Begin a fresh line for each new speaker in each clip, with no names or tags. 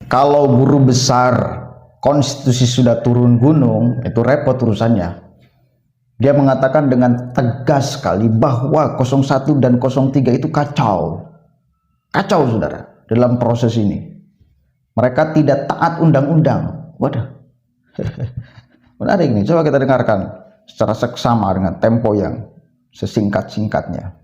Kalau guru besar konstitusi sudah turun gunung, itu repot urusannya. Dia mengatakan dengan tegas sekali bahwa 01 dan 03 itu kacau. Kacau, saudara, dalam proses ini. Mereka tidak taat undang-undang. Waduh. Menarik nih, coba kita dengarkan secara seksama dengan tempo yang sesingkat-singkatnya.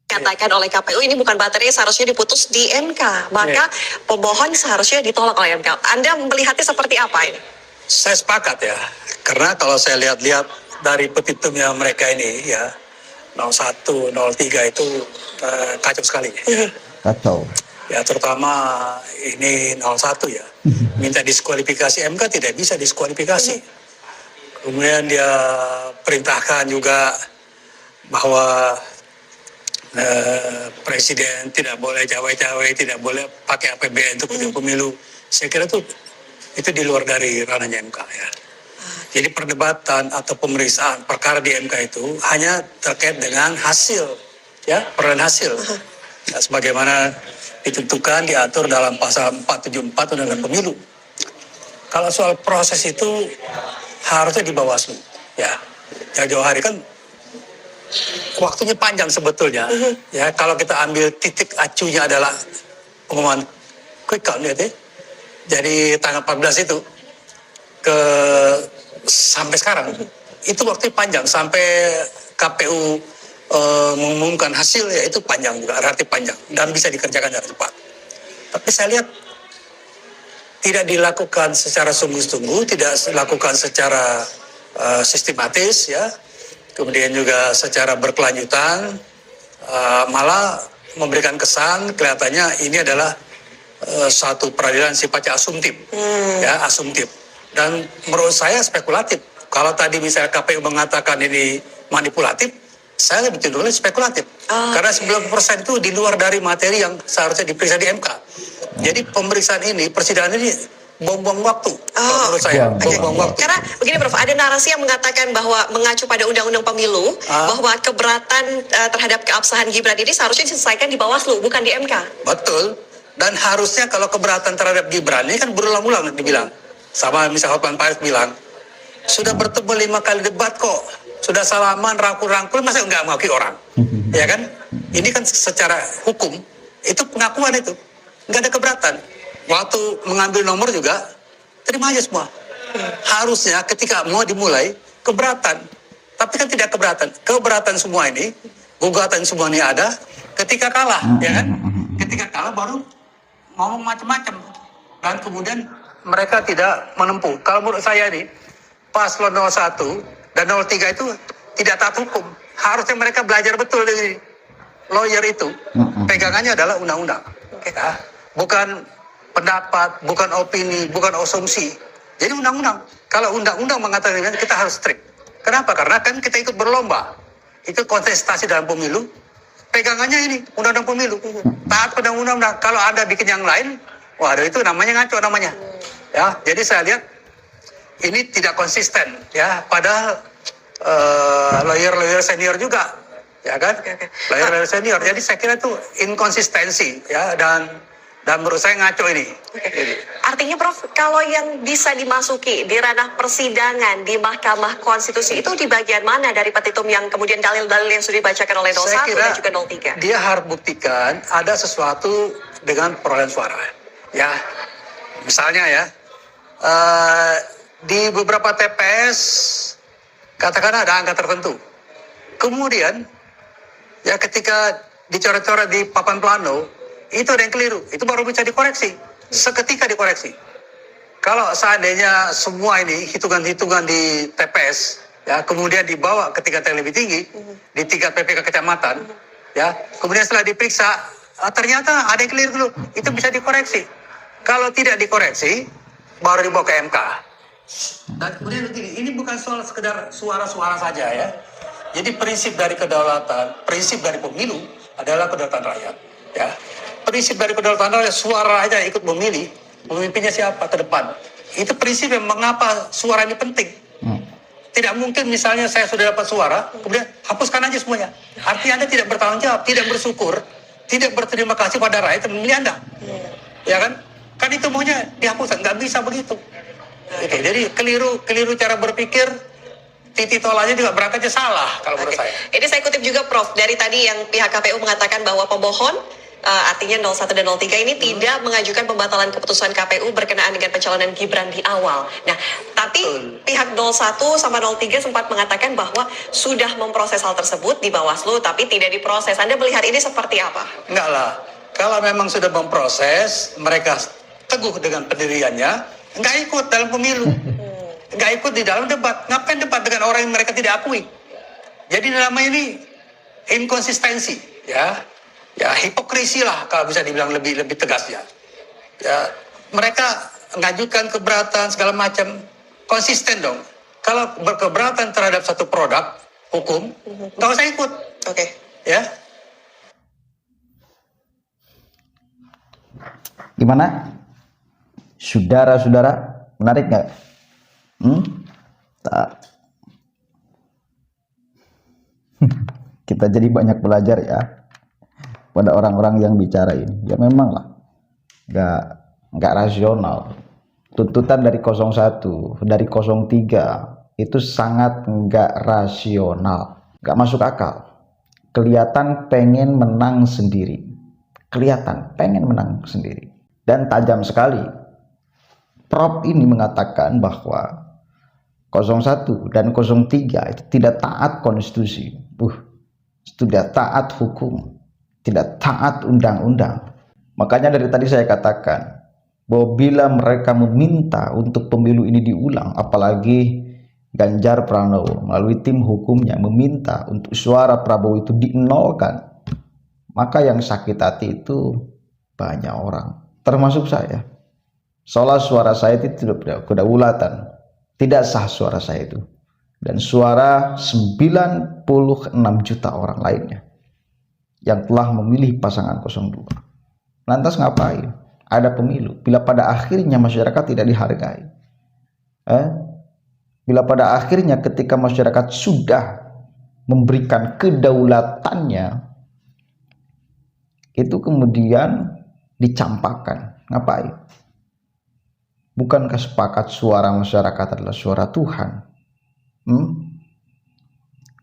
Katakan oleh KPU ini bukan materi seharusnya diputus di MK, maka pemohon seharusnya ditolak oleh MK. Anda melihatnya seperti apa ini?
Saya sepakat ya, karena kalau saya lihat-lihat dari petitumnya mereka ini ya, 01, 03 itu kacau sekali. Ya.
Kacau.
Ya terutama ini 01 ya, minta diskualifikasi, MK tidak bisa diskualifikasi. Kemudian dia perintahkan juga bahwa presiden tidak boleh cawe-cawe, tidak boleh pakai APBN untuk pemilu. Saya kira itu di luar dari ranahnya MK ya. Jadi perdebatan atau pemeriksaan perkara di MK itu hanya terkait dengan hasil, ya, perolehan hasil. Ya, sebagaimana ditentukan diatur dalam pasal 474 Undang-Undang Pemilu. Kalau soal proses itu harusnya di Bawaslu, ya. Jauh-jauh hari kan waktunya panjang sebetulnya. Ya, kalau kita ambil titik acunya adalah pengumuman quick count, lihat ya. Jadi tanggal 14 itu sampai sekarang itu waktunya panjang, sampai KPU mengumumkan hasil ya itu panjang juga, relatif panjang dan bisa dikerjakan dengan cepat. Tapi saya lihat tidak dilakukan secara sungguh-sungguh, tidak dilakukan secara sistematis ya. Kemudian juga secara berkelanjutan, malah memberikan kesan kelihatannya ini adalah satu peradilan sifatnya asumtif, ya asumtif. Dan menurut saya spekulatif. Kalau tadi misalnya KPU mengatakan ini manipulatif, saya lebih cenderung spekulatif. Karena 90% itu di luar dari materi yang seharusnya diperiksa di MK. Jadi pemeriksaan ini, persidangan ini buang-buang waktu. Menurut saya, buang-buang waktu.
Karena begini Prof, ada narasi yang mengatakan bahwa mengacu pada Undang-Undang Pemilu, bahwa keberatan terhadap keabsahan Gibran ini seharusnya diselesaikan di Bawaslu, bukan di MK.
Betul. Dan harusnya kalau keberatan terhadap Gibran ini kan berulang-ulang dibilang. Sama misalnya Hotman Paris bilang, sudah bertemu 5 kali debat kok, sudah salaman, rangkul-rangkul, masa nggak mengakui orang? Ya kan? Ini kan secara hukum, itu pengakuan itu. Nggak ada keberatan. Waktu mengambil nomor juga, terima aja semua. Harusnya ketika mau dimulai, keberatan. Tapi kan tidak keberatan. Keberatan semua ini, gugatan semua ini ada, ketika kalah, ya kan? Ketika kalah baru ngomong macam-macam. Dan kemudian mereka tidak menempuh. Kalau menurut saya nih, paslon 01 dan 03 itu tidak taat hukum. Harusnya mereka belajar betul dari lawyer itu. Pegangannya adalah undang-undang. Ya. Bukan pendapat, bukan opini, bukan asumsi. Jadi undang-undang. Kalau undang-undang mengatakan kita harus strict. Kenapa? Karena kan kita ikut berlomba. Itu kontestasi dalam pemilu. Pegangannya ini, undang-undang pemilu. Taat pada undang-undang. Kalau Anda bikin yang lain, waduh itu namanya ngaco namanya. Ya, jadi saya lihat ini tidak konsisten ya, padahal lawyer senior juga, ya kan? Lawyer senior. Jadi saya kira itu inkonsistensi ya, dan menurut saya ngaco ini.
Artinya Prof, kalau yang bisa dimasuki di ranah persidangan di Mahkamah Konstitusi itu di bagian mana dari petitum yang kemudian dalil-dalil yang sudah dibacakan oleh 01 dan juga 03?
Dia harus buktikan ada sesuatu dengan perolehan suara. Ya, misalnya ya, di beberapa TPS katakanlah ada angka tertentu. Kemudian ya ketika dicoret-coret di papan plano, itu ada yang keliru. Itu baru bisa dikoreksi. Seketika dikoreksi. Kalau seandainya semua ini hitungan-hitungan di TPS, ya kemudian dibawa ke tingkat yang lebih tinggi, di tingkat PPK kecamatan, ya kemudian setelah diperiksa, ternyata ada yang keliru dulu. Itu bisa dikoreksi. Kalau tidak dikoreksi, baru dibawa ke MK. Dan kemudian begini, ini bukan soal sekedar suara-suara saja ya. Jadi prinsip dari kedaulatan, prinsip dari pemilu adalah kedaulatan rakyat. Ya, prinsip dari kedaulatan rakyat, suara aja ikut memilih, pemimpinnya siapa ke depan. Itu prinsip yang mengapa suara ini penting. Tidak mungkin misalnya saya sudah dapat suara, kemudian hapuskan aja semuanya. Artinya Anda tidak bertanggung jawab, tidak bersyukur, tidak berterima kasih pada rakyat yang memilih Anda. Ya kan? Kan itu maunya dihapuskan, nggak bisa begitu. Oke, jadi keliru cara berpikir, titik tolaknya juga berangkatnya salah kalau menurut saya.
Ini saya kutip juga Prof, dari tadi yang pihak KPU mengatakan bahwa pemohon artinya 01 dan 03 ini tidak mengajukan pembatalan keputusan KPU berkenaan dengan pencalonan Gibran di awal. Nah, tapi pihak 01 sama 03 sempat mengatakan bahwa sudah memproses hal tersebut di Bawaslu tapi tidak diproses. Anda melihat ini seperti apa?
Enggak lah. Kalau memang sudah memproses, mereka teguh dengan pendiriannya, enggak ikut dalam pemilu. Enggak ikut di dalam debat. Ngapain debat dengan orang yang mereka tidak akui? Jadi namanya ini inkonsistensi, ya. Ya hipokrisi lah kalau bisa dibilang lebih tegasnya. Ya mereka mengajukan keberatan segala macam, konsisten dong. Kalau berkeberatan terhadap satu produk hukum, nggak usah ikut.
Oke.
Ya.
Gimana? Saudara-saudara, menarik nggak? Tak. Kita jadi banyak belajar ya pada orang-orang yang bicara ini. Ya memang lah, nggak rasional. Tuntutan dari 01, dari 03 itu sangat nggak rasional, nggak masuk akal. Kelihatan pengen menang sendiri, dan tajam sekali. Prof ini mengatakan bahwa 01 dan 03 itu tidak taat konstitusi, tidak taat hukum, tidak taat undang-undang. Makanya dari tadi saya katakan bahwa bila mereka meminta untuk pemilu ini diulang, apalagi Ganjar Pranowo melalui tim hukumnya meminta untuk suara Prabowo itu dinolkan, maka yang sakit hati itu banyak orang, termasuk saya. Soalnya suara saya itu tidak kedaulatan, tidak sah suara saya itu, dan suara 96 juta orang lainnya yang telah memilih pasangan 02. Lantas ngapain? Ada pemilu. Bila pada akhirnya masyarakat tidak dihargai, bila pada akhirnya ketika masyarakat sudah memberikan kedaulatannya, itu kemudian dicampakkan, ngapain? Bukankah sepakat suara masyarakat adalah suara Tuhan?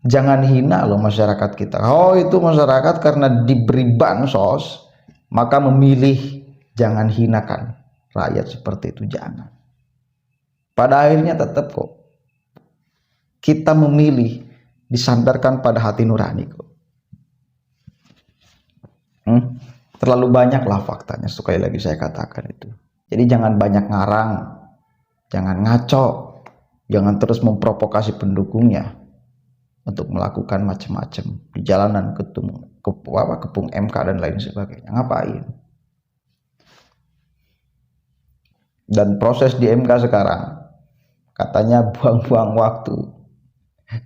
Jangan hina loh masyarakat kita. Oh itu masyarakat karena diberi bansos maka memilih. Jangan hinakan rakyat seperti itu, jangan. Pada akhirnya tetap kok kita memilih disandarkan pada hati nurani kok. Terlalu banyaklah faktanya, sekali lagi saya katakan itu. Jadi jangan banyak ngarang, jangan ngaco, jangan terus memprovokasi pendukungnya untuk melakukan macam-macam di jalanan, kepung MK dan lain sebagainya. Ngapain? Dan proses di MK sekarang katanya buang-buang waktu,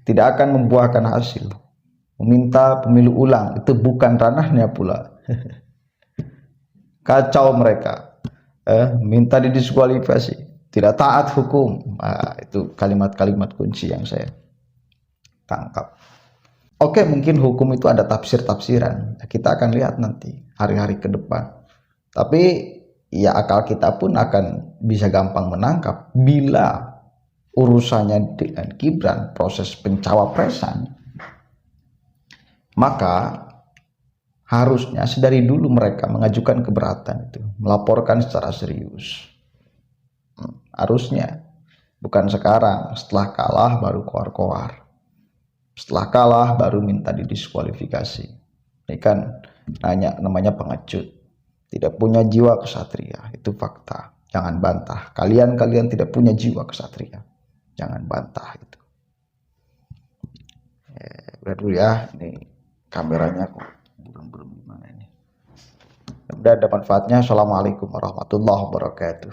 tidak akan membuahkan hasil. Meminta pemilu ulang itu bukan ranahnya pula. Kacau mereka. Minta didiskualifikasi, tidak taat hukum. Itu kalimat-kalimat kunci yang saya tangkap. Oke, mungkin hukum itu ada tafsir-tafsiran. Kita akan lihat nanti hari-hari ke depan. Tapi ya akal kita pun akan bisa gampang menangkap bila urusannya dengan Gibran, proses pencawapresan, maka harusnya sedari dulu mereka mengajukan keberatan itu, melaporkan secara serius. Harusnya, bukan sekarang setelah kalah baru koar-koar. Setelah kalah baru minta didiskualifikasi. Ini kan namanya pengecut. Tidak punya jiwa kesatria, itu fakta. Jangan bantah. Kalian tidak punya jiwa kesatria. Jangan bantah itu. Udah dulu ya, ini kameranya kok belum gimana ini. Udah ada manfaatnya. Assalamualaikum warahmatullahi wabarakatuh.